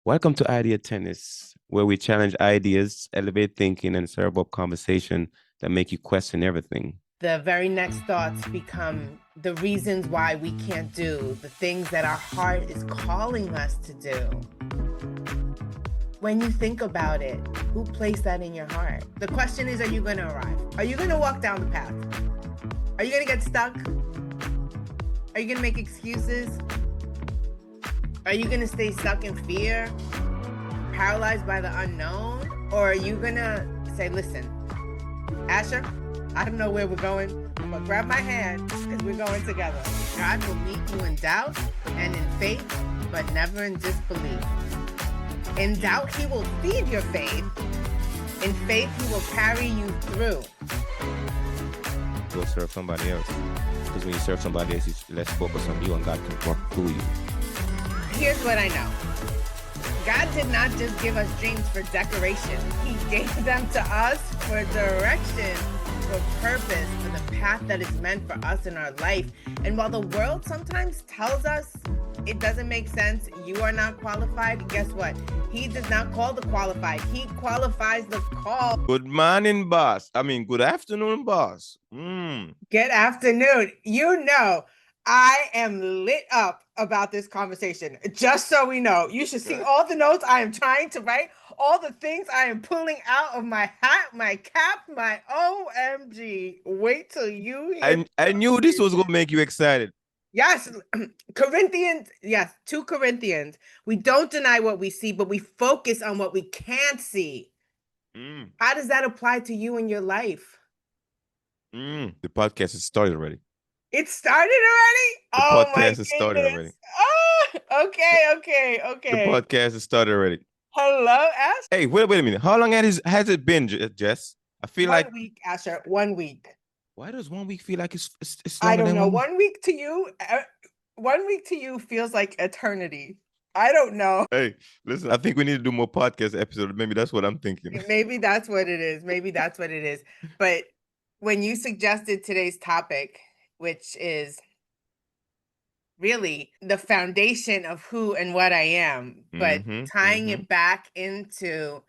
Welcome to Idea Tennis, where we challenge ideas, elevate thinking, and serve up conversation that make you question everything. The very next thoughts become the reasons why we can't do the things that our heart is calling us to do. When you think about it, who placed that in your heart? The question is, are you going to arrive? Are you going to walk down the path? Are you going to get stuck? Are you going to make excuses? Are you going to stay stuck in fear, paralyzed by the unknown? Or are you going to say, listen, Asher, I don't know where we're going, but grab my hand because we're going together. God will meet you in doubt and in faith, but never in disbelief. In doubt, he will feed your faith. In faith, he will carry you through. Go serve somebody else. Because when you serve somebody else, it's less focus on you and God can work through you. Here's what I know. God did not just give us dreams for decoration. He gave them to us for direction, for purpose, for the path that is meant for us in our life. And while the world sometimes tells us it doesn't make sense, you are not qualified, guess what? He does not call the qualified. He qualifies the call. Good morning, boss. Good afternoon, boss. Good afternoon. You know, I am lit up about this conversation. Just so we know, you should see all the notes I am trying to write, all the things I am pulling out of my hat, my cap, my OMG. Wait till you hear. I knew this was going to make you excited. Yes, Corinthians, yes, 2 Corinthians. We don't deny what we see, but we focus on what we can't see. How does that apply to you in your life? The podcast has started already. It started already? The podcast has started already. Oh, okay. The podcast has started already. Hello, Ash. Hey, wait a minute. How long has it been, Jess? I feel like 1 week, Asher. 1 week. Why does 1 week feel like it's I longer don't than know. 1 week? 1 week to you feels like eternity. I don't know. Hey, listen, I think we need to do more podcast episodes. Maybe that's what I'm thinking. Maybe that's what it is. But when you suggested today's topic, which is really the foundation of who and what I am, but tying it back into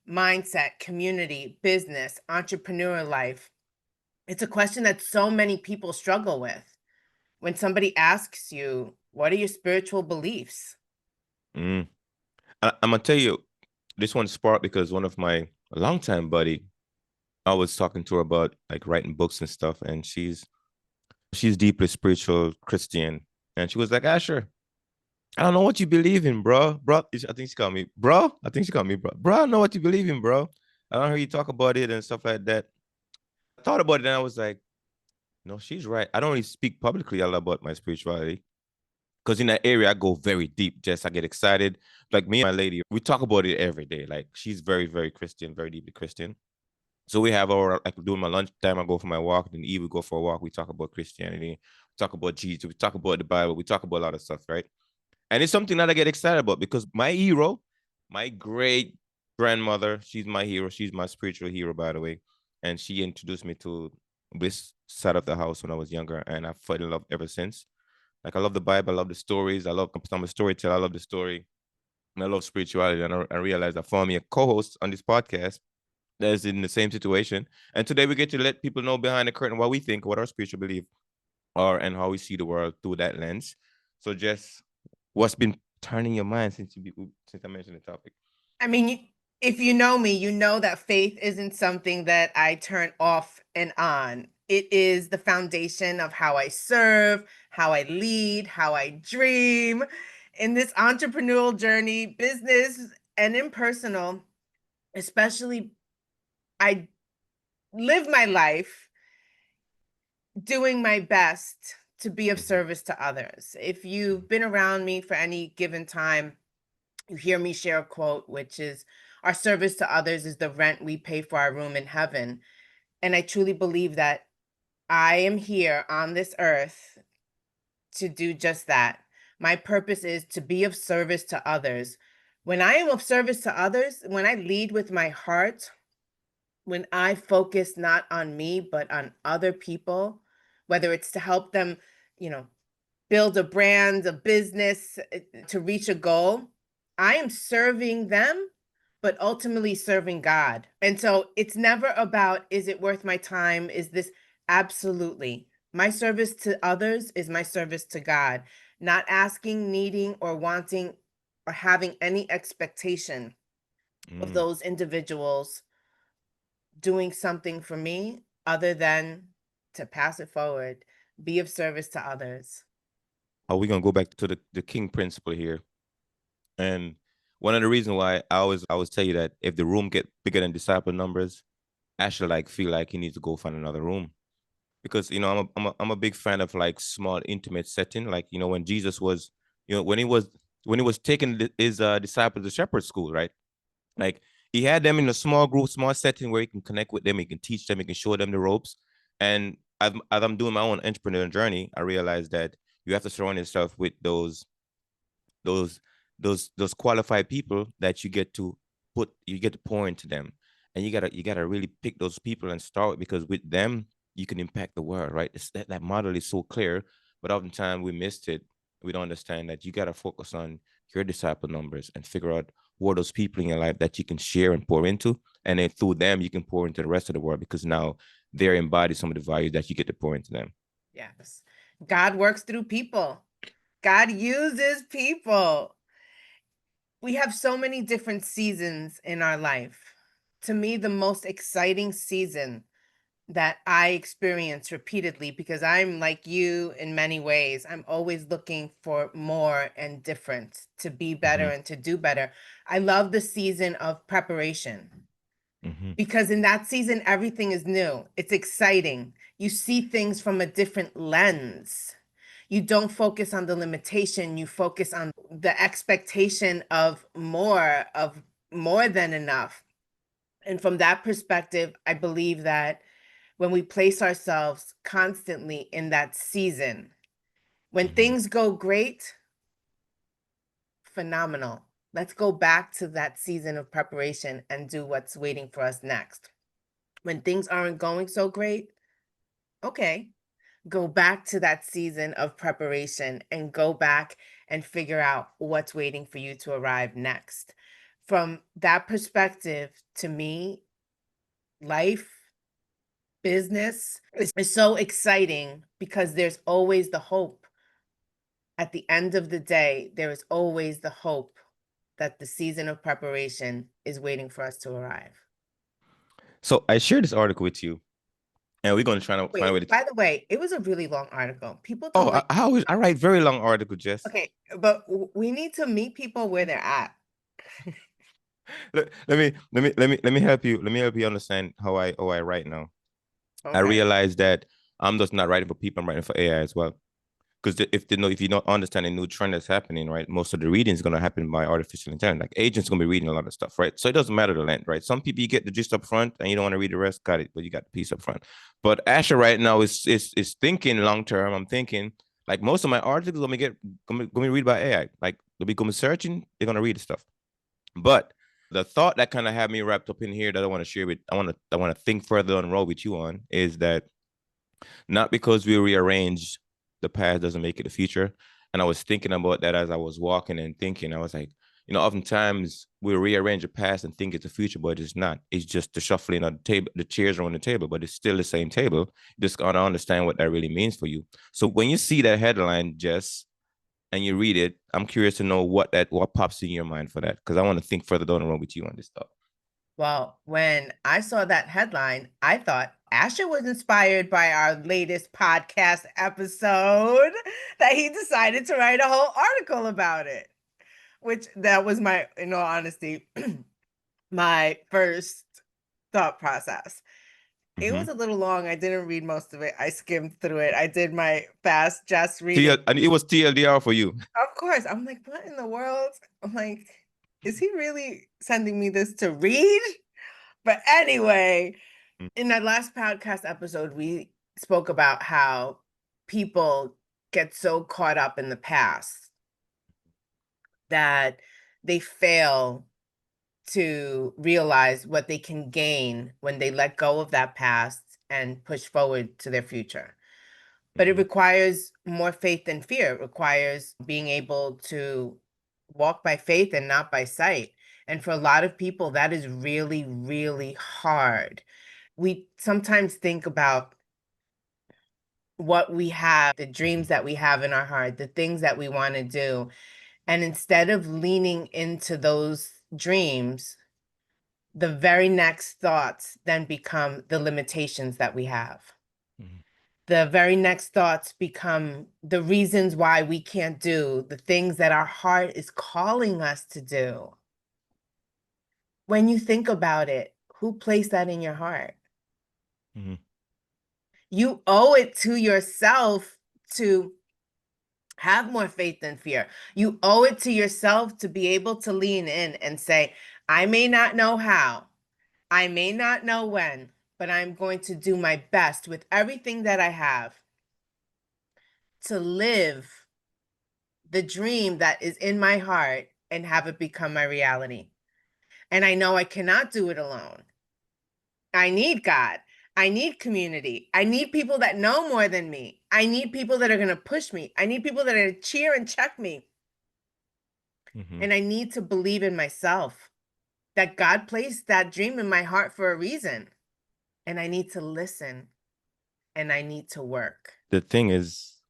mindset, community, business, entrepreneur life, it's a question that so many people struggle with. When somebody asks you, what are your spiritual beliefs? I'm gonna tell you, this one sparked because one of my longtime buddy, I was talking to her about like writing books and stuff, and she's deeply spiritual Christian, and she was like, Asher, I don't know what you believe in, bro. I think she called me bro. Bro, I don't know what you believe in, bro. I don't hear you talk about it and stuff like that. I thought about it and I was like, no, she's right. I don't really speak publicly a lot about my spirituality. Because in that area, I go very deep. Just I get excited. Like me and my lady, we talk about it every day. Like she's very, very Christian, very deeply Christian. So we have our, like during my lunchtime, I go for my walk. Then Eve, we go for a walk. We talk about Christianity. We talk about Jesus. We talk about the Bible. We talk about a lot of stuff, right? And it's something that I get excited about because my hero, my great grandmother, she's my hero. She's my spiritual hero, by the way. And she introduced me to this side of the house when I was younger. And I've fallen in love ever since. Like I love the Bible, I love the stories. I'm a storyteller. I love the story. And I love spirituality. And I realized I found me a co-host on this podcast that is in the same situation. And today we get to let people know behind the curtain what we think, what our spiritual belief are, and how we see the world through that lens. So Jess, what's been turning your mind since I mentioned the topic? I mean, if you know me, you know that faith isn't something that I turn off and on. It is the foundation of how I serve, how I lead, how I dream. In this entrepreneurial journey, business and in personal, especially, I live my life doing my best to be of service to others. If you've been around me for any given time, you hear me share a quote, which is, our service to others is the rent we pay for our room in heaven. And I truly believe that I am here on this earth to do just that. My purpose is to be of service to others. When I am of service to others, when I lead with my heart, when I focus not on me, but on other people, whether it's to help them, build a brand, a business, to reach a goal, I am serving them, but ultimately serving God. And so it's never about, is it worth my time? Is this absolutely my service to others is my service to God, not asking, needing, or wanting or having any expectation of Mm. those individuals doing something for me other than to pass it forward, be of service to others. Are we gonna go back to the king principle here? And one of the reasons why I always tell you that if the room get bigger than disciple numbers, I should like feel like he needs to go find another room. Because I'm a big fan of like small intimate setting. Like, when Jesus was, when he was taking his disciples to shepherd school, right? Like, he had them in a small group, small setting where he can connect with them, he can teach them, he can show them the ropes. And as I'm doing my own entrepreneur journey, I realized that you have to surround yourself with those those qualified people that you get to pour into them. And you gotta really pick those people and start with, because with them you can impact the world, right? That model is so clear, but oftentimes we missed it. We don't understand that you gotta focus on your disciple numbers and figure out who are those people in your life that you can share and pour into, and then through them you can pour into the rest of the world, because now they embody some of the values that you get to pour into them. Yes. God works through people. God uses people. We have so many different seasons in our life. To me, the most exciting season that I experience repeatedly, because I'm like you in many ways, I'm always looking for more and different to be better Mm-hmm. and to do better. I love the season of preparation, Mm-hmm. because in that season, everything is new. It's exciting. You see things from a different lens. You don't focus on the limitation, you focus on the expectation of more than enough. And from that perspective, I believe that when we place ourselves constantly in that season, when Mm-hmm. things go great, phenomenal. Let's go back to that season of preparation and do what's waiting for us next. When things aren't going so great, okay, go back to that season of preparation and go back and figure out what's waiting for you to arrive next. From that perspective, to me, life, business is so exciting because there's always the hope. At the end of the day, there is always the hope that the season of preparation is waiting for us to arrive. So I shared this article with you, and we're going to try to find a way Wait, to. by the way, it was a really long article. People Oh, don't like. I write very long article, Jess. Okay, but we need to meet people where they're at. Let me help you understand how I write now. I Okay. realize that I'm just not writing for people, I'm writing for AI as well. Because if you don't understand a new trend that's happening, right, most of the reading is going to happen by artificial intelligence. Like, agents going to be reading a lot of stuff, right? So it doesn't matter the length, right? Some people, you get the gist up front and you don't want to read the rest, got it, but you got the piece up front. But Asher right now is thinking long term. I'm thinking like most of my articles going to read by AI. Like, they'll be going searching, they're going to read the stuff. But the thought that kind of had me wrapped up in here that I want to share with, I want to think further on roll with you on, is that not because we rearrange the past doesn't make it the future. And I was thinking about that as I was walking and thinking. I was like, oftentimes we rearrange the past and think it's the future, but it's not. It's just the shuffling of the table, the chairs are on the table, but it's still the same table. You just gotta understand what that really means for you. So when you see that headline, Jess, and you read it, I'm curious to know what pops in your mind for that, because I want to think further down the road with you on this stuff. Well, when I saw that headline, I thought Asher was inspired by our latest podcast episode that he decided to write a whole article about it, which that was my, in all honesty, my first thought process. It Mm-hmm. was a little long. I didn't read most of it. I skimmed through it. I did my fast just reading. And it was TLDR for you. Of course, I'm like, what in the world? I'm like, is he really sending me this to read? But anyway, in that last podcast episode, we spoke about how people get so caught up in the past that they fail to realize what they can gain when they let go of that past and push forward to their future. But it Mm-hmm. requires more faith than fear. It requires being able to walk by faith and not by sight. And for a lot of people, that is really, really hard. We sometimes think about what we have, the dreams that we have in our heart, the things that we want to do. And instead of leaning into those dreams, the very next thoughts then become the limitations that we have. Mhm. The very next thoughts become the reasons why we can't do the things that our heart is calling us to do. When you think about it, who placed that in your heart? Mhm. You owe it to yourself to have more faith than fear. You owe it to yourself to be able to lean in and say, I may not know how, I may not know when, but I'm going to do my best with everything that I have to live the dream that is in my heart and have it become my reality. And I know I cannot do it alone. I need God. I need community. I need people that know more than me. I need people that are going to push me. I need people that are going to cheer and check me. Mhm. And I need to believe in myself that God placed that dream in my heart for a reason. And I need to listen and I need to work. The thing is,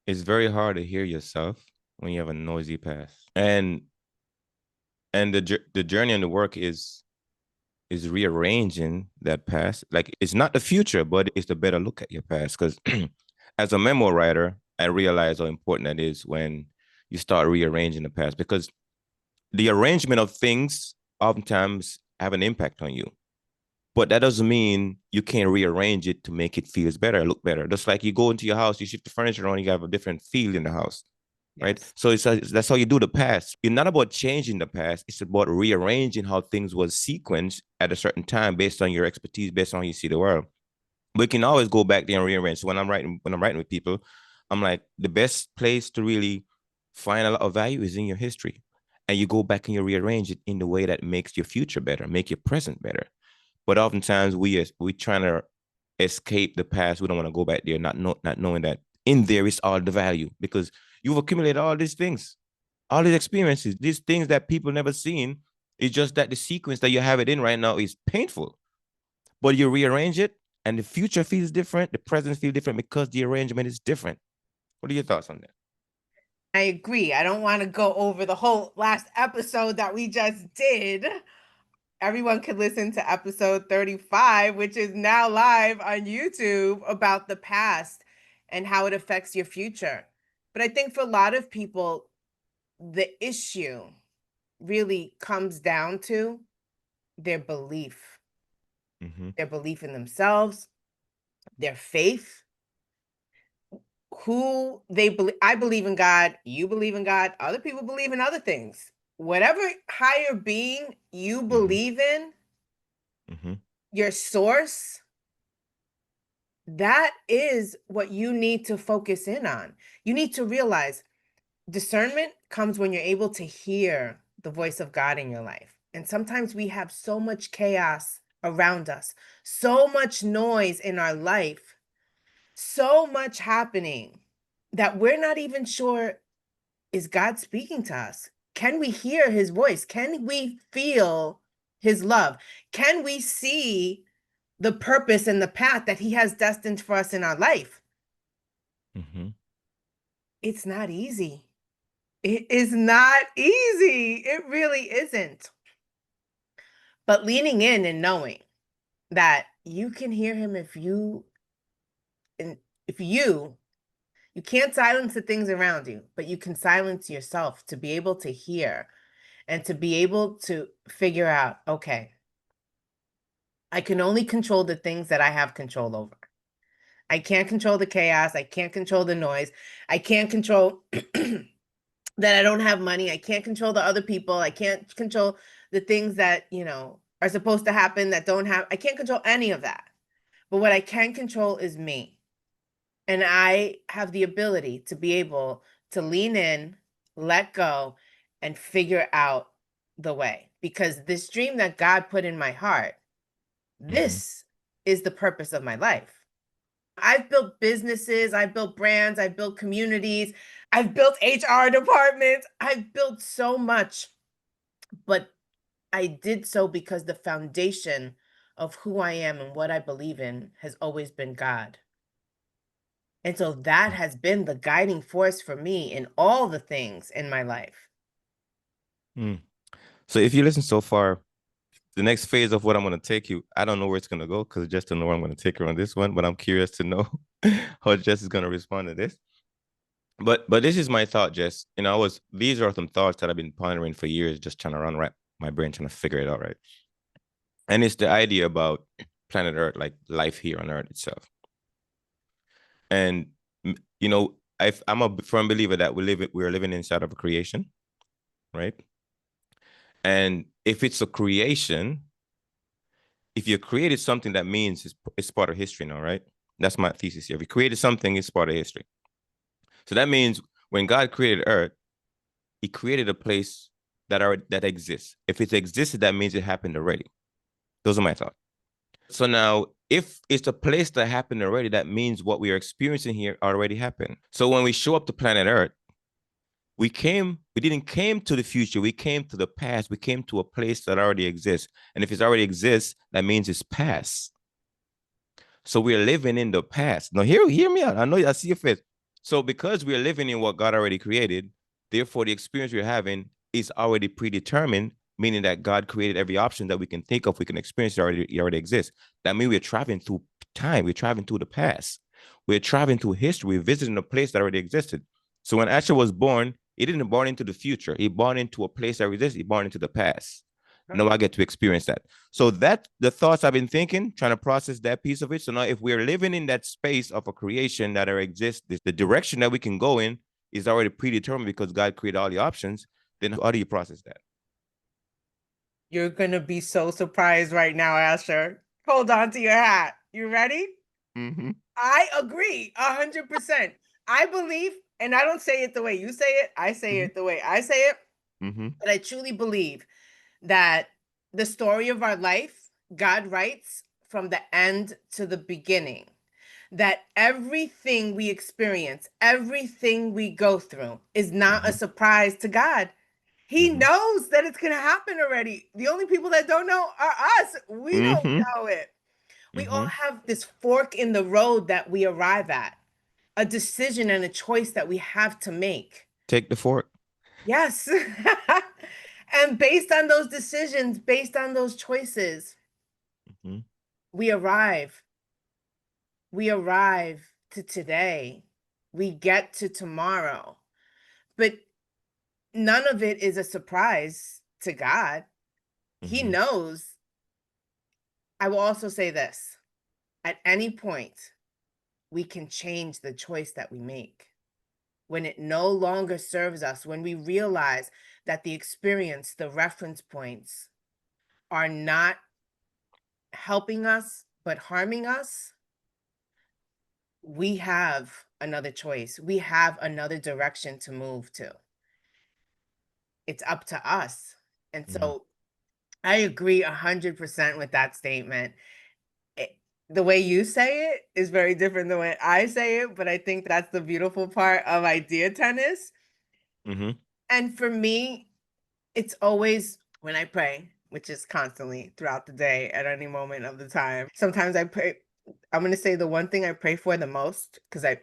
it's very hard to hear yourself when you have a noisy past. And the journey and the work is rearranging that past. Like it's not the future, but it's to better look at your past. Because as a memo writer, I realize how important that is when you start rearranging the past, because the arrangement of things oftentimes have an impact on you. But that doesn't mean you can't rearrange it to make it feel better, look better. Just like you go into your house, you shift the furniture around, you have a different feel in the house, right? Yes. So that's how you do the past. You're not about changing the past. It's about rearranging how things was sequenced at a certain time based on your expertise, based on how you see the world. We can always go back there and rearrange. So when I'm writing with people, I'm like, the best place to really find a lot of value is in your history. And you go back and you rearrange it in the way that makes your future better, make your present better. But oftentimes we trying to escape the past. We don't want to go back there, not knowing that in there is all the value, because you've accumulated all these things, all these experiences, these things that people never seen. It's just that the sequence that you have it in right now is painful, but you rearrange it, and the future feels different, the present feels different because the arrangement is different. What are your thoughts on that? I agree. I don't want to go over the whole last episode that we just did. Everyone can listen to episode 35, which is now live on YouTube, about the past and how it affects your future. But I think for a lot of people, the issue really comes down to their belief, Mm-hmm. their belief in themselves, their faith, who they believe. I believe in God, you believe in God, other people believe in other things. Whatever higher being you Mm-hmm. believe in, Mm-hmm. your source, that is what you need to focus in on. You need to realize discernment comes when you're able to hear the voice of God in your life. And sometimes we have so much chaos around us, so much noise in our life, so much happening that we're not even sure, is God speaking to us? Can we hear his voice? Can we feel his love? Can we see the purpose and the path that he has destined for us in our life? Mm-hmm. It's not easy. It is not easy. It really isn't. But leaning in and knowing that you can hear him and if you can't silence the things around you, but you can silence yourself to be able to hear and to be able to figure out, okay, I can only control the things that I have control over. I can't control the chaos. I can't control the noise. I can't control that I don't have money. I can't control the other people. I can't control the things that, are supposed to happen that don't have. I can't control any of that. But what I can control is me. And I have the ability to be able to lean in, let go, and figure out the way. Because this dream that God put in my heart, Mm-hmm. this is the purpose of my life. I've built businesses, I've built brands, I've built communities, I've built HR departments, I've built so much, but I did so because the foundation of who I am and what I believe in has always been God. And so that has been the guiding force for me in all the things in my life. Mm. So if you listen so far, the next phase of what I'm going to take you, I don't know where it's going to go because just to know where I'm going to take her on this one, but I'm curious to know how Jess is going to respond to this. But this is my thought, Jess. These are some thoughts that I've been pondering for years, just trying to run right my brain, trying to figure it out, right? And it's the idea about planet Earth, like life here on Earth itself. And I'm a firm believer that we're living inside of a creation, right? And if it's a creation, if you created something, that means it's part of history now, right? That's my thesis here. If you created something, it's part of history. So that means when God created Earth, He created a place that exists. If it existed, that means it happened already. Those are my thoughts. So now, if it's a place that happened already, that means what we are experiencing here already happened. So when we show up to planet Earth, we didn't came to the future, we came to the past, we came to a place that already exists. And if it already exists, that means it's past. So we're living in the past. Now, hear me out. I know I see your face. So because we're living in what God already created, therefore the experience we're having is already predetermined, meaning that God created every option that we can think of, we can experience, it already exists. That means we're traveling through time, we're traveling through the past, we're traveling through history, we're visiting a place that already existed. So when Asher was born, he didn't born into the future, he born into a place that exists, he born into the past. Now I get to experience that. So that the thoughts I've been thinking, trying to process that piece of it. So now if we're living in that space of a creation that exists, the direction that we can go in is already predetermined because God created all the options, then how do you process that? You're going to be so surprised right now, Asher. Hold on to your hat. You ready? Mm-hmm. I agree 100%. I believe, and I don't say it the way you say it, I say Mm-hmm. it the way I say it, Mm-hmm. but I truly believe that the story of our life, God writes from the end to the beginning. That everything we experience, everything we go through is not a Mm-hmm. surprise to God. He Mm-hmm. knows that it's going to happen already. The only people that don't know are us. We don't Mm-hmm. know it. We all Mm-hmm. have this fork in the road that we arrive at, a decision and a choice that we have to make. Take the fork. Yes. And based on those decisions, based on those choices, Mm-hmm. we arrive. We arrive to today. We get to tomorrow. But none of it is a surprise to God. He Mm-hmm. knows. I will also say this, at any point, we can change the choice that we make. When it no longer serves us, when we realize that the experience, the reference points are not helping us, but harming us, we have another choice. We have another direction to move to. It's up to us. And Mm-hmm. so I agree 100% with that statement. It, the way you say it is very different than the way I say it, but I think that's the beautiful part of idea tennis. Mm-hmm. And for me, it's always when I pray, which is constantly throughout the day at any moment of the time. Sometimes I pray. I'm going to say the one thing I pray for the most because I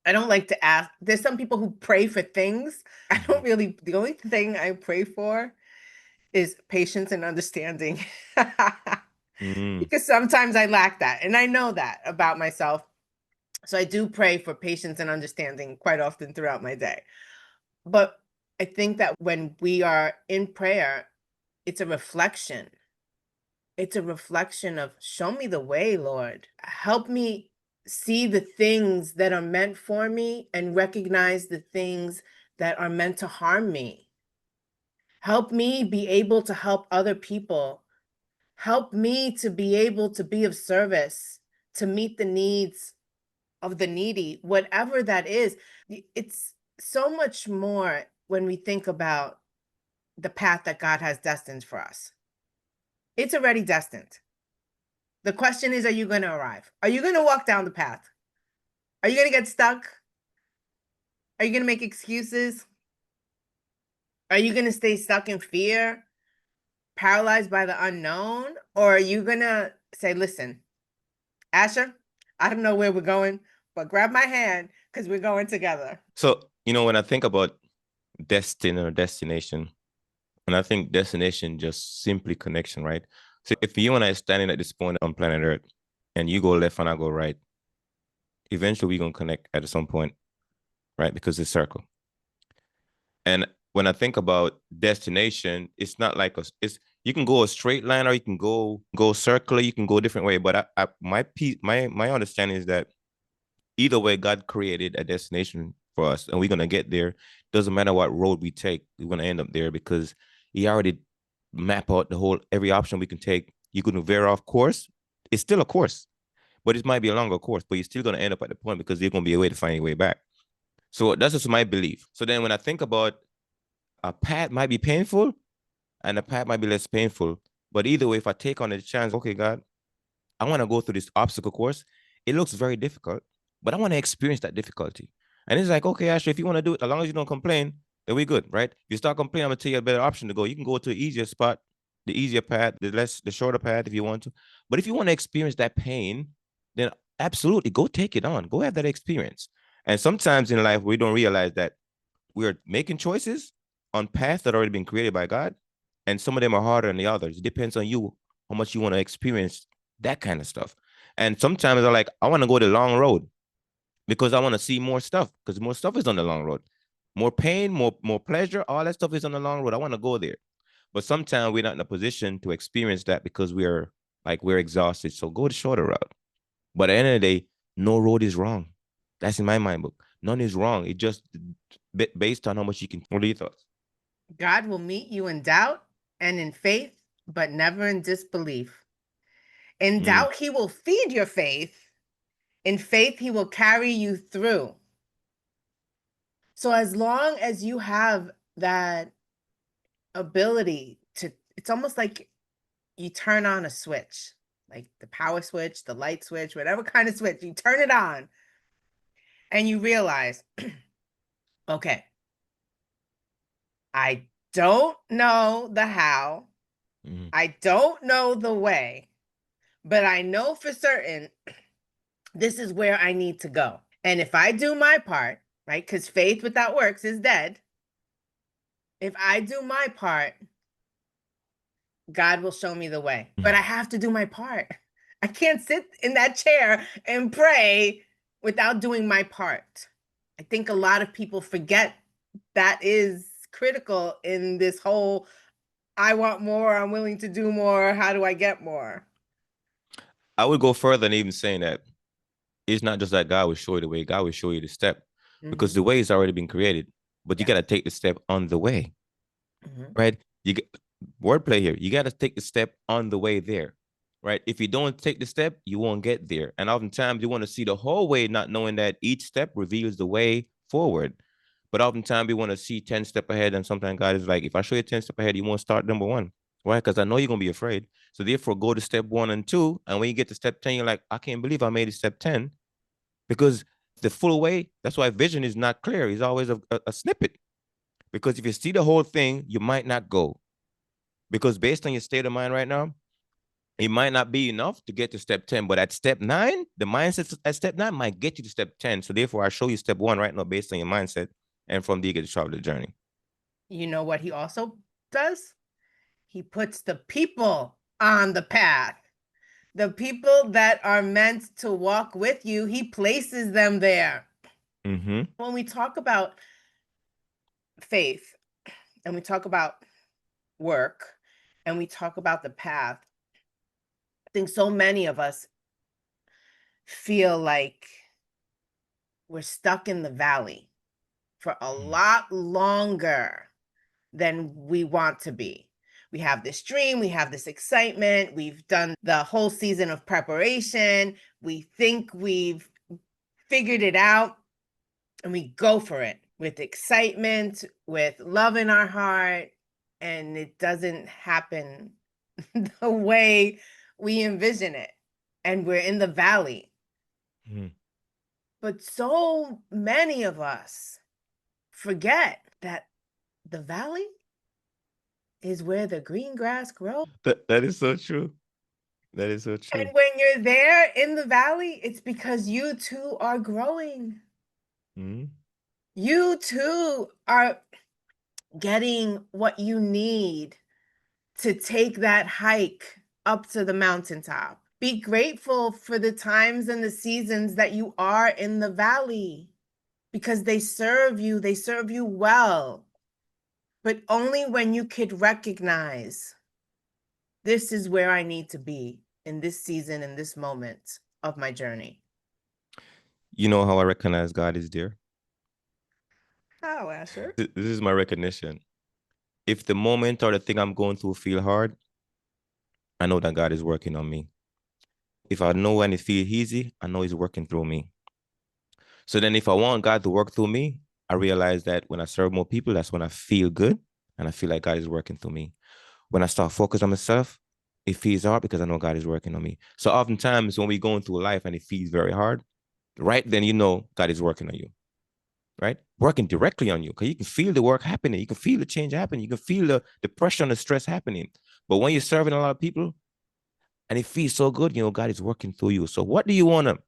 don't like to ask. There's some people who pray for things. I Mm-hmm. don't really, the only thing I pray for is patience and understanding. Mm-hmm. Because sometimes I lack that. And I know that about myself. So I do pray for patience and understanding quite often throughout my day. But I think that when we are in prayer, it's a reflection. It's a reflection of show me the way, Lord. Help me see the things that are meant for me and recognize the things that are meant to harm me. Help me be able to help other people. Help me to be able to be of service, to meet the needs of the needy, whatever that is. It's so much more when we think about the path that God has destined for us. It's already destined. The question is, are you going to arrive? Are you going to walk down the path? Are you going to get stuck? Are you going to make excuses? Are you going to stay stuck in fear, paralyzed by the unknown? Or are you going to say, listen, Asher, I don't know where we're going, but grab my hand because we're going together. So, when I think about destiny or destination, and I think destination just simply connection, right? So if you and I are standing at this point on planet Earth and you go left and I go right, eventually we're going to connect at some point, right? Because it's circle. And when I think about destination, it's not like it's you can go a straight line or you can go circular, you can go a different way. But my understanding is that either way, God created a destination for us, and we're gonna get there. Doesn't matter what road we take, we're gonna end up there because He already map out the whole every option we can take. You can veer off course. It's still a course, but it might be a longer course, but you're still gonna end up at the point because there's gonna be a way to find your way back. So that's just my belief. So then when I think about a path might be painful and a path might be less painful. But either way, if I take on the chance, okay, God, I want to go through this obstacle course. It looks very difficult, but I want to experience that difficulty. And it's like, okay, Ashley, if you want to do it, as long as you don't complain, then we good, right? If you start complaining, I'm gonna tell you a better option to go. You can go to the easier spot, the easier path, the shorter path if you want to. But if you want to experience that pain, then absolutely go take it on. Go have that experience. And sometimes in life, we don't realize that we're making choices on paths that already been created by God, and some of them are harder than the others. It depends on you how much you want to experience that kind of stuff. And sometimes I'm like, I want to go the long road because I want to see more stuff because more stuff is on the long road. More pain, more pleasure, all that stuff is on the long road. I want to go there. But sometimes we're not in a position to experience that because we're exhausted. So go the shorter route. But at the end of the day, no road is wrong. That's in my mind book. None is wrong. It just based on how much you can. What are your thoughts? God will meet you in doubt and in faith, but never in disbelief. In Mm, doubt, he will feed your faith. In faith, he will carry you through. So as long as you have that ability to, it's almost like you turn on a switch, like the power switch, the light switch, whatever kind of switch, you turn it on and you realize, okay, I don't know the how, mm, I don't know the way, but I know for certain this is where I need to go. And if I do my part, right, because faith without works is dead. If I do my part, God will show me the way. But I have to do my part. I can't sit in that chair and pray without doing my part. I think a lot of people forget that is critical in this whole I want more, I'm willing to do more, how do I get more? I would go further than even saying that it's not just that God will show you the way, God will show you the step because Mm-hmm. the way has already been created, but you Yes. got to take the step on the way, Mm-hmm. right? You get wordplay here. You got to take the step on the way there, right? If you don't take the step, you won't get there. And oftentimes you want to see the whole way, not knowing that each step reveals the way forward. But oftentimes we want to see 10 steps ahead. And sometimes God is like, if I show you 10 steps ahead, you won't start number one. Why? Because I know you're going to be afraid. So therefore, go to step one and two. And when you get to step 10, you're like, I can't believe I made it step 10 because the full way, that's why vision is not clear. It's always a snippet. Because if you see the whole thing, you might not go. Because based on your state of mind right now, it might not be enough to get to step 10. But at step nine, the mindset at step nine might get you to step 10. So therefore, I show you step one right now based on your mindset. And from there, you get to travel the journey. You know what he also does? He puts the people on the path. The people that are meant to walk with you, he places them there. Mm-hmm. When we talk about faith and we talk about work and we talk about the path, I think so many of us feel like we're stuck in the valley for a lot longer than we want to be. We have this dream, we have this excitement, we've done the whole season of preparation, we think we've figured it out, and we go for it with excitement, with love in our heart, and it doesn't happen the way we envision it. and we're in the valley. Mm. But so many of us forget that the valley is where the green grass grows. That is so true. That is so true. And when you're there in the valley, it's because you too are growing. Mm. You too are getting what you need to take that hike up to the mountaintop. Be grateful for the times and the seasons that you are in the valley because they serve you well. But only when you could recognize this is where I need to be in this season, in this moment of my journey. You know how I recognize God is there? How, Asher? This is my recognition. If the moment or the thing I'm going through feel hard, I know that God is working on me. If I know when it feels easy, I know He's working through me. So then if I want God to work through me, I realize that when I serve more people, that's when I feel good and I feel like God is working through me. When I start focusing on myself, it feels hard because I know God is working on me. So oftentimes when we're going through life and it feels very hard, right then you know God is working on you, right? Working directly on you because you can feel the work happening. You can feel the change happening. You can feel the pressure and the stress happening. But when you're serving a lot of people and it feels so good, you know, God is working through you. So what do you want to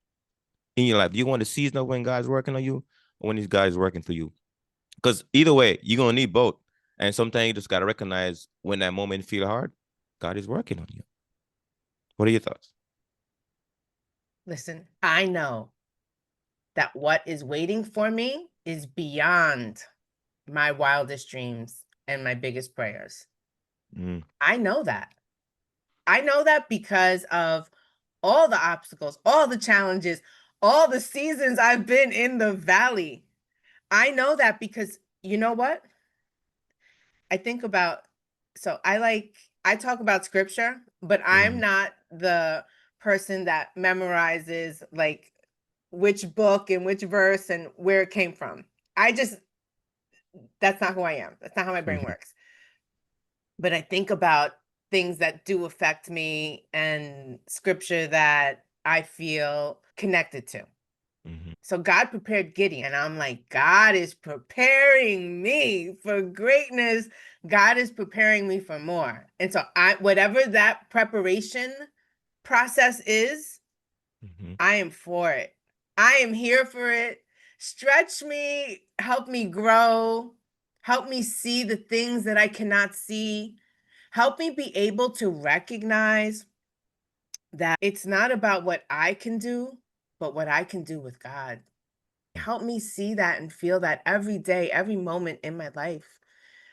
in your life? Do you want a season of when God's working on you or when God is working through you? Because either way, you're going to need both. And sometimes you just got to recognize when that moment feel hard, God is working on you. What are your thoughts? Listen, I know that what is waiting for me is beyond my wildest dreams and my biggest prayers. Mm. I know that. I know that because of all the obstacles, all the challenges, all the seasons I've been in the valley. I know that because you know what? I think about so I talk about scripture, but I'm Mm. not the person that memorizes like which book and which verse and where it came from. I just that's not who I am. That's not how my brain Mm-hmm. works. But I think about things that do affect me and scripture that I feel connected to. Mm-hmm. So God prepared Gideon. I'm like, God is preparing me for greatness. God is preparing me for more. And so I whatever that preparation process is, Mm-hmm. I am for it. I am here for it. Stretch me, help me grow, help me see the things that I cannot see. Help me be able to recognize that it's not about what I can do, but what I can do with God. Help me see that and feel that every day, every moment in my life.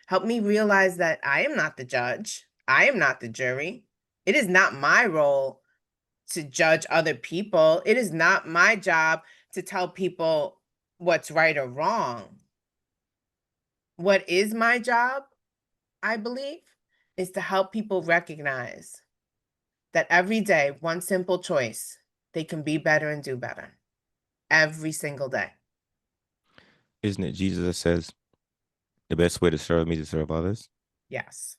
Help me realize that I am not the judge. I am not the jury. It is not my role to judge other people. It is not my job to tell people what's right or wrong. What is my job, I believe, is to help people recognize that every day, one simple choice, they can be better and do better every single day. Isn't it Jesus that says the best way to serve me is to serve others? Yes.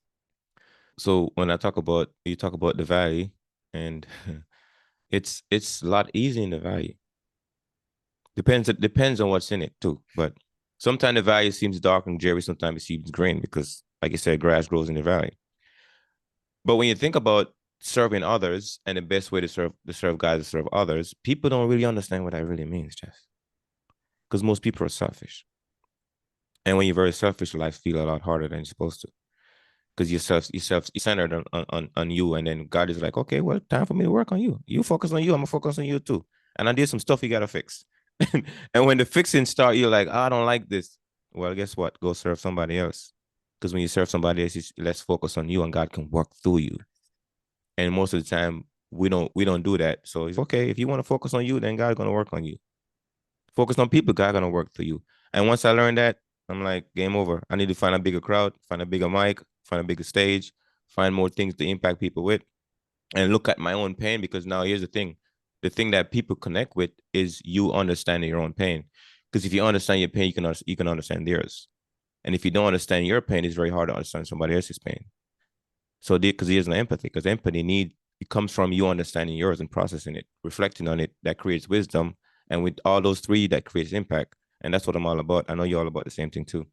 So when I talk about you talk about the valley, and it's a lot easier in the valley. It depends on what's in it too. But sometimes the valley seems dark and dreary, sometimes it seems green because, like you said, grass grows in the valley. But when you think about serving others and the best way to serve God is to serve others, people don't really understand what that really means, Jess. Because most people are selfish. And when you're very selfish, life feel a lot harder than it's supposed to. Because you're centered on you. And then God is like, okay, well, time for me to work on you. You focus on you, I'm gonna focus on you too. And I did some stuff you gotta fix. And when the fixing start, you're like, oh, I don't like this. Well, guess what? Go serve somebody else. Because when you serve somebody else, it's less focus on you and God can work through you. And most of the time we don't do that. So it's okay. If you want to focus on you, then God's gonna work on you. Focus on people, God's gonna work through you. And once I learned that, I'm like, game over. I need to find a bigger crowd, find a bigger mic, find a bigger stage, find more things to impact people with, and look at my own pain. Because now here's the thing. The thing that people connect with is you understanding your own pain. Because if you understand your pain, you can understand theirs. And if you don't understand your pain, it's very hard to understand somebody else's pain. So because there's no empathy, because empathy need it comes from you understanding yours and processing it, reflecting on it. That creates wisdom, and with all those three, that creates impact. And that's what I'm all about. I know you're all about the same thing too.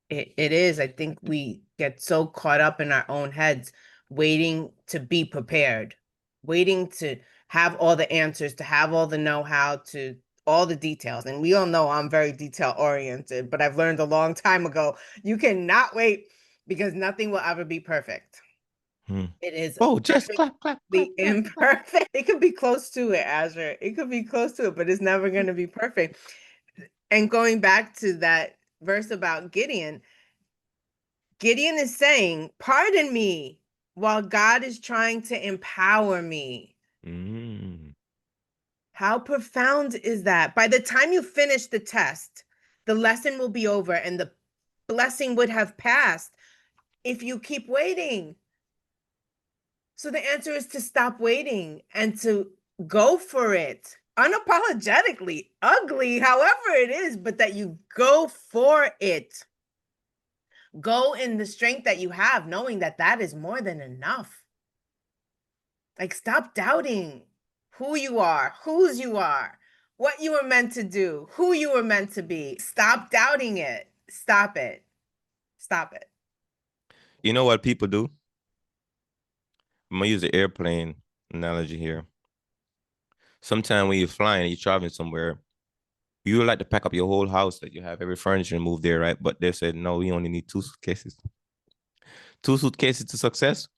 It is. I think we get so caught up in our own heads, waiting to be prepared, waiting to have all the answers, to have all the know-how, to all the details. And we all know I'm very detail oriented, but I've learned a long time ago, you cannot wait because nothing will ever be perfect. Hmm. It is Oh, just clap, clap, clap, perfectly clap, clap. imperfect. It could be close to it, Azure. It could be close to it, but it's never going to be perfect. And going back to that verse about Gideon, Gideon is saying, pardon me, while God is trying to empower me. Mm. How profound is that? By the time you finish the test, the lesson will be over and the blessing would have passed if you keep waiting. So the answer is to stop waiting and to go for it unapologetically, ugly, however it is, but that you go for it. Go in the strength that you have, knowing that that is more than enough. Like, stop doubting who you are, whose you are, what you were meant to do, who you were meant to be. Stop doubting it. Stop it. Stop it. You know what people do? I'm gonna use the airplane analogy here. Sometimes when you're flying, you're traveling somewhere, you would like to pack up your whole house, that you have every furniture and move there, right? But they said no, we only need two suitcases. Two suitcases to success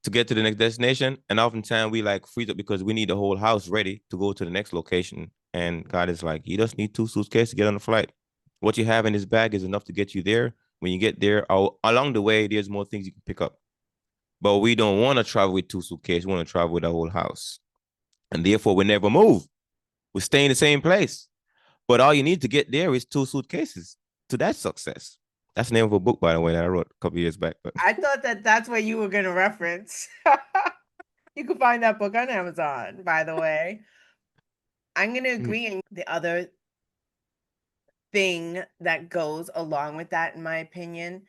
to get to the next destination. And oftentimes we like freeze up because we need the whole house ready to go to the next location. And God is like, you just need two suitcases to get on the flight. What you have in this bag is enough to get you there. When you get there, along the way, there's more things you can pick up. But we don't want to travel with two suitcases. We want to travel with the whole house. And therefore, we never move. We stay in the same place. But all you need to get there is two suitcases to that success. That's the name of a book, by the way, that I wrote a couple years back. But I thought that that's what you were going to reference. You can find that book on Amazon, by the way. I'm going to agree. And the other thing that goes along with that, in my opinion,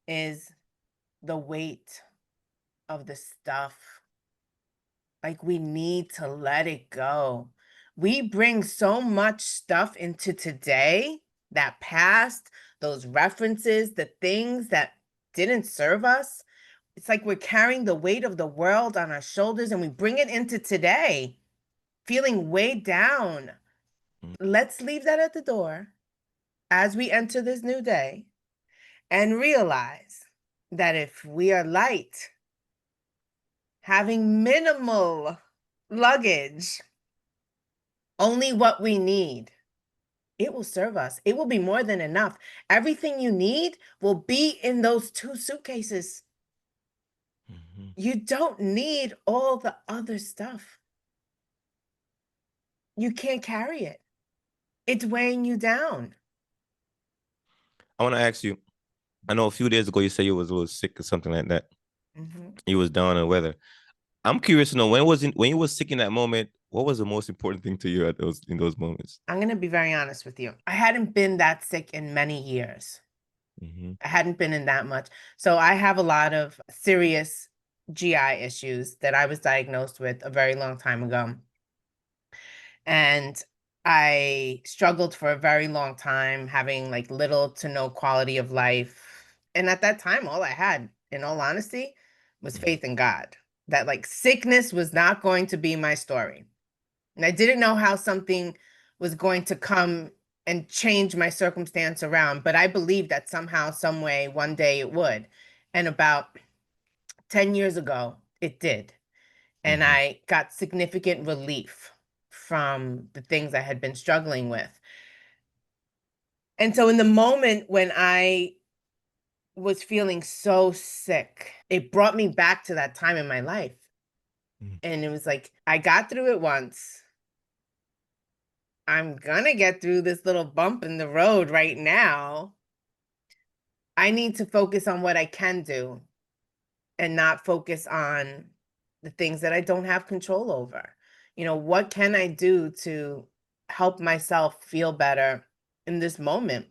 is the weight of the stuff. Like, we need to let it go. We bring so much stuff into today, that past, those references, the things that didn't serve us. It's like we're carrying the weight of the world on our shoulders and we bring it into today, feeling weighed down. Let's leave that at the door as we enter this new day and realize that if we are light, having minimal luggage, only what we need, it will serve us. It will be more than enough. Everything you need will be in those two suitcases. You don't need all the other stuff. You can't carry it. It's weighing you down. I want to ask you, I know a few days ago you said you was a little sick or something like that. Mhm. You was down in the weather. I'm curious to know when you was sick in that moment, what was the most important thing to you at those in those moments? I'm going to be very honest with you. I hadn't been that sick in many years. Mm-hmm. I hadn't been in that much. So I have a lot of serious GI issues that I was diagnosed with a very long time ago. And I struggled for a very long time, having like little to no quality of life. And at that time, all I had, in all honesty, was faith in God. That like sickness was not going to be my story. And I didn't know how something was going to come and change my circumstance around, but I believed that somehow, some way, one day it would. And about 10 years ago, it did. And Mm-hmm. I got significant relief from the things I had been struggling with. And so, in the moment when I was feeling so sick, it brought me back to that time in my life. And it was like, I got through it once. I'm gonna get through this little bump in the road right now. I need to focus on what I can do and not focus on the things that I don't have control over. You know, what can I do to help myself feel better in this moment?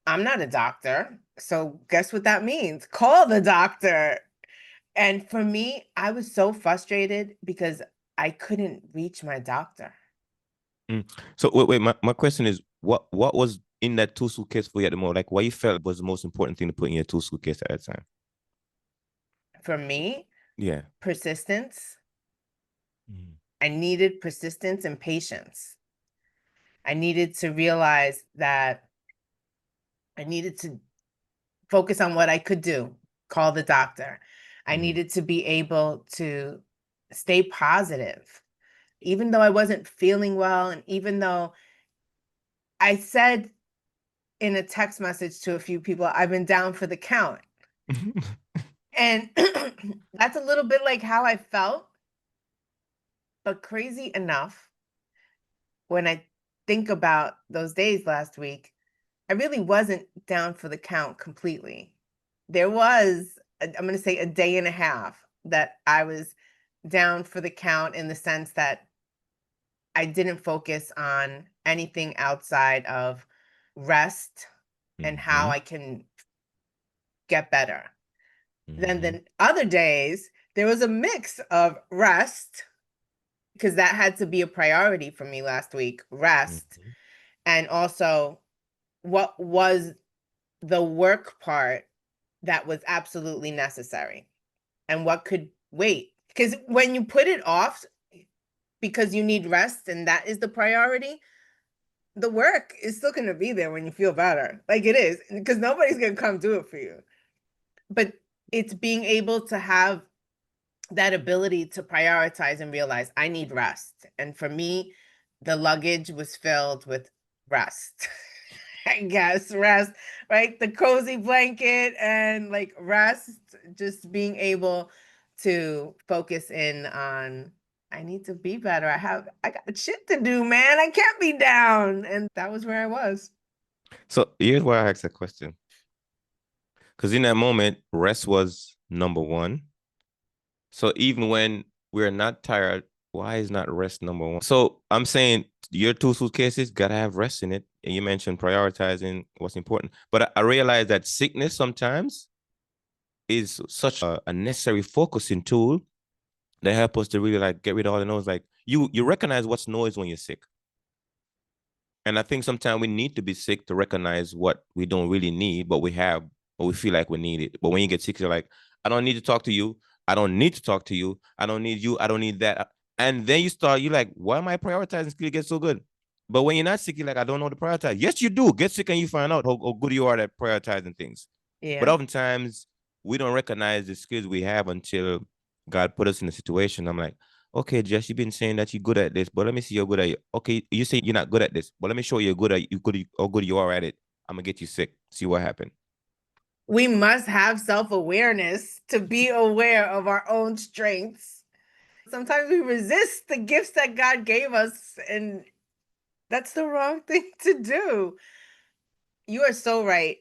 I'm not a doctor. So guess what that means? Call the doctor. And for me, I was so frustrated because I couldn't reach my doctor. Mm. So wait. My question is, what was in that two suitcase for you at the moment? Like, what you felt was the most important thing to put in your two suitcase at that time? For me, Yeah. persistence. Mm. I needed persistence and patience. I needed to realize that I needed to focus on what I could do, call the doctor. I Mm. needed to be able to stay positive, even though I wasn't feeling well. And even though I said in a text message to a few people, I've been down for the count. And that's a little bit like how I felt. But crazy enough, when I think about those days last week, I really wasn't down for the count completely. There was, I'm going to say, a day and a half that I was down for the count in the sense that I didn't focus on anything outside of rest and how Mm-hmm. I can get better. Then Mm-hmm. the other days, there was a mix of rest, because that had to be a priority for me last week, rest, Mm-hmm. and also what was the work part that was absolutely necessary and what could wait. Because when you put it off because you need rest and that is the priority, the work is still going to be there when you feel better. Like it is, because nobody's going to come do it for you. But it's being able to have that ability to prioritize and realize I need rest. And for me, the luggage was filled with rest. I guess rest, right? The cozy blanket and like rest, just being able to focus in on I need to be better. I got shit to do, man. I can't be down. And that was where I was. So here's why I asked that question. Because in that moment, rest was number one. So even when we're not tired, why is not rest number one? So I'm saying your two suitcases gotta have rest in it. And you mentioned prioritizing what's important. But I realize that sickness sometimes is such a necessary focusing tool that help us to really like get rid of all the noise. Like you recognize what's noise when you're sick. And I think sometimes we need to be sick to recognize what we don't really need, but we have, or we feel like we need it. But when you get sick, you're like, I don't need to talk to you. I don't need to talk to you. I don't need you. I don't need that. And then you're like, why am I prioritizing till you get so good? But when you're not sick, you're like, I don't know to prioritize. Yes, you do. Get sick and you find out how good you are at prioritizing things. But Yeah. oftentimes we don't recognize the skills we have until God put us in a situation. I'm like, okay, Jess, you've been saying that you're good at this, but let me see you're good at it. Okay, you say you're not good at this, but let me show you you're good how good you are at it. I'm gonna get you sick. See what happened. We must have self-awareness to be aware of our own strengths. Sometimes we resist the gifts that God gave us, and that's the wrong thing to do. You are so right.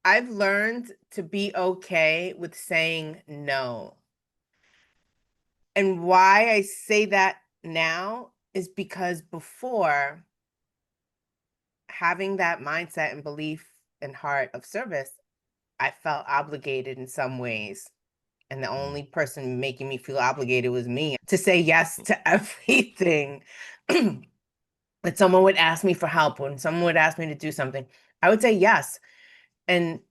I've learned to be okay with saying no. And why I say that now is because before, having that mindset and belief and heart of service, I felt obligated in some ways. And the Mm. only person making me feel obligated was me to say yes to everything. When someone would ask me for help, when someone would ask me to do something, I would say yes. And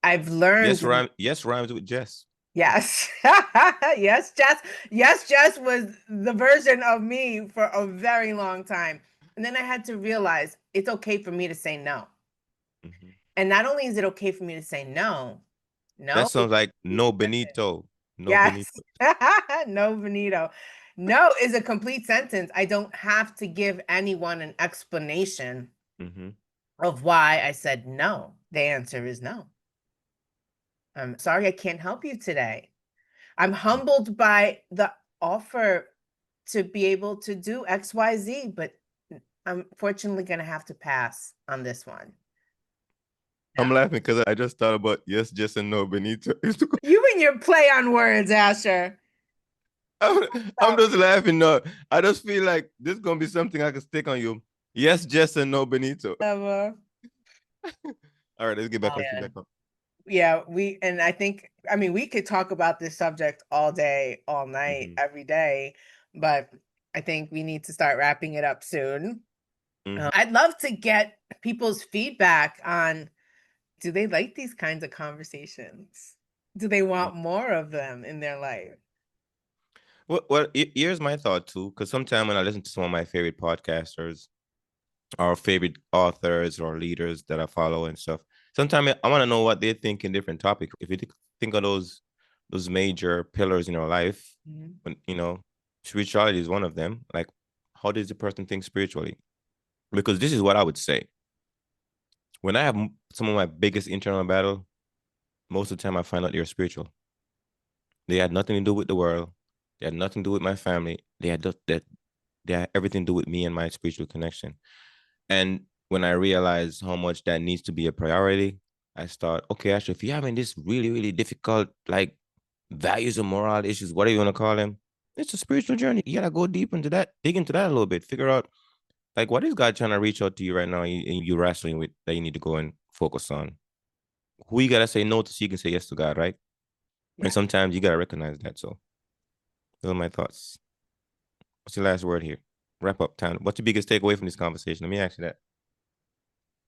I've learned, Yes rhymes with Jess. yes. Yes, Jess. Yes, Jess was the version of me for a very long time. And then I had to realize it's okay for me to say no. Mm-hmm. And not only is it okay for me to say no, That no is sounds like a complete no sentence. Benito. No Yes. Benito. No, Benito. No is a complete sentence. I don't have to give anyone an explanation Mm-hmm. of why I said no. The answer is no. I'm sorry I can't help you today. I'm humbled by the offer to be able to do XYZ, but I'm fortunately going to have to pass on this one. I'm laughing because I just thought about yes, Jess and no Benito. You and your play on words, Asher. I'm just laughing. No, I just feel like this is gonna be something I can stick on you. Yes, Jess and no Benito. Never. All right, let's get back. Oh, Let's get man. back on. Yeah, and I think, I mean, we could talk about this subject all day, all night, Mm-hmm. every day, but I think we need to start wrapping it up soon. Mm-hmm. I'd love to get people's feedback on, do they like these kinds of conversations? Do they want more of them in their life? Here's my thought too, because sometimes when I listen to some of my favorite podcasters or favorite authors or leaders that I follow and stuff, sometimes I want to know what they think in different topics. If you think of those major pillars in your life, Mhm. when spirituality is one of them. Like, how does the person think spiritually? Because this is what I would say. When I have some of my biggest internal battle, most of the time I find out they're spiritual. They had nothing to do with the world. They had nothing to do with my family. They had everything to do with me and my spiritual connection. And when I realized how much that needs to be a priority, I start, okay, actually, if you're having this really, really difficult, like values or moral issues, whatever you want to call them, it's a spiritual journey. You gotta go deep into that, dig into that a little bit, figure out like what is God trying to reach out to you right now, and you wrestling with that you need to go and focus on. Who you gotta say no to so you can say yes to God, right? Yeah. And sometimes you gotta recognize that. So those are my thoughts. What's your last word here? Wrap up time. What's your biggest takeaway from this conversation? Let me ask you that.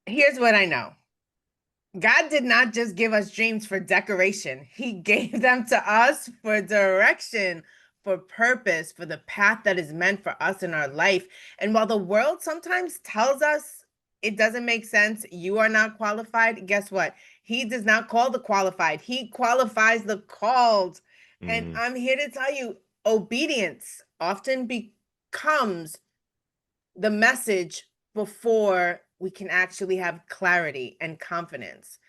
Here's what I know. God did not just give us dreams for decoration. He gave them to us for direction, for purpose, for the path that is meant for us in our life. And while the world sometimes tells us it doesn't make sense, you are not qualified, guess what? He does not call the qualified, He qualifies the called. And Mm, I'm here to tell you, obedience often becomes the message before we can actually have clarity and confidence.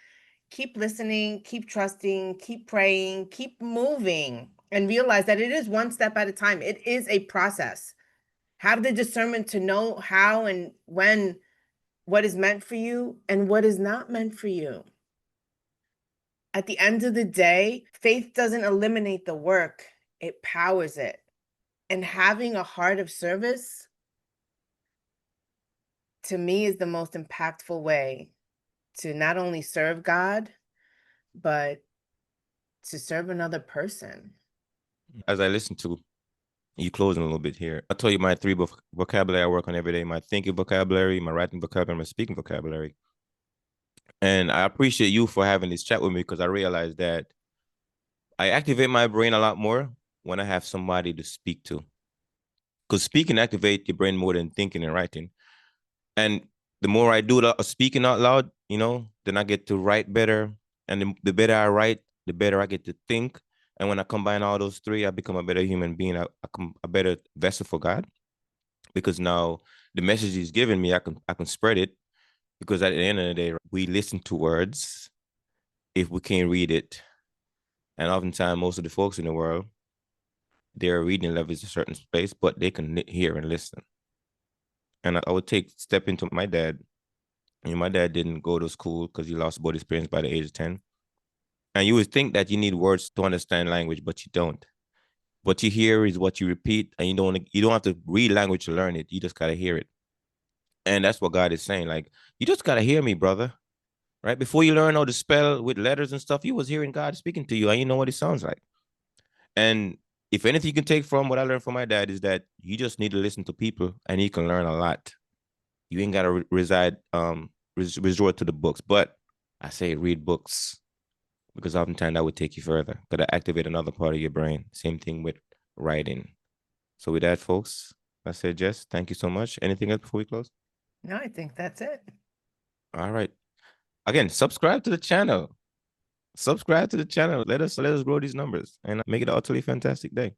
Keep listening, keep trusting, keep praying, keep moving, and realize that it is one step at a time. It is a process. Have the discernment to know how and when, what is meant for you and what is not meant for you. At the end of the day, faith doesn't eliminate the work, it powers it. And having a heart of service, to me, is the most impactful way to not only serve God, but to serve another person. as I listen to you closing a little bit here, I'll tell you my three vocabulary I work on every day: my thinking vocabulary, my writing vocabulary, my speaking vocabulary. And I appreciate you for having this chat with me because I realized that I activate my brain a lot more when I have somebody to speak to. Because speaking activate your brain more than thinking and writing. And the more I do the speaking out loud, then I get to write better. And the better I write, the better I get to think. And when I combine all those three, I become a better human being, a better vessel for God. Because now the message He's giving me, I can spread it. Because at the end of the day, we listen to words if we can't read it. And oftentimes, most of the folks in the world, their reading level is a certain space, but they can hear and listen. And I would step into my dad. My dad didn't go to school because he lost both his parents by the age of 10. And you would think that you need words to understand language, but you don't. What you hear is what you repeat, and you don't have to read language to learn it. You just gotta hear it. And that's what God is saying. Like, you just gotta hear me, brother. Right? Before you learn how to spell with letters and stuff, you was hearing God speaking to you, and you know what it sounds like. And if anything you can take from what I learned from my dad is that you just need to listen to people, and you can learn a lot. You ain't gotta resort to the books, but I say read books because oftentimes that would take you further. Gotta activate another part of your brain. Same thing with writing. So with that, folks, I said, Jess, thank you so much. Anything else before we close? No, I think that's it. All right. Again, subscribe to the channel. Subscribe to the channel. Let us grow these numbers and make it an utterly fantastic day.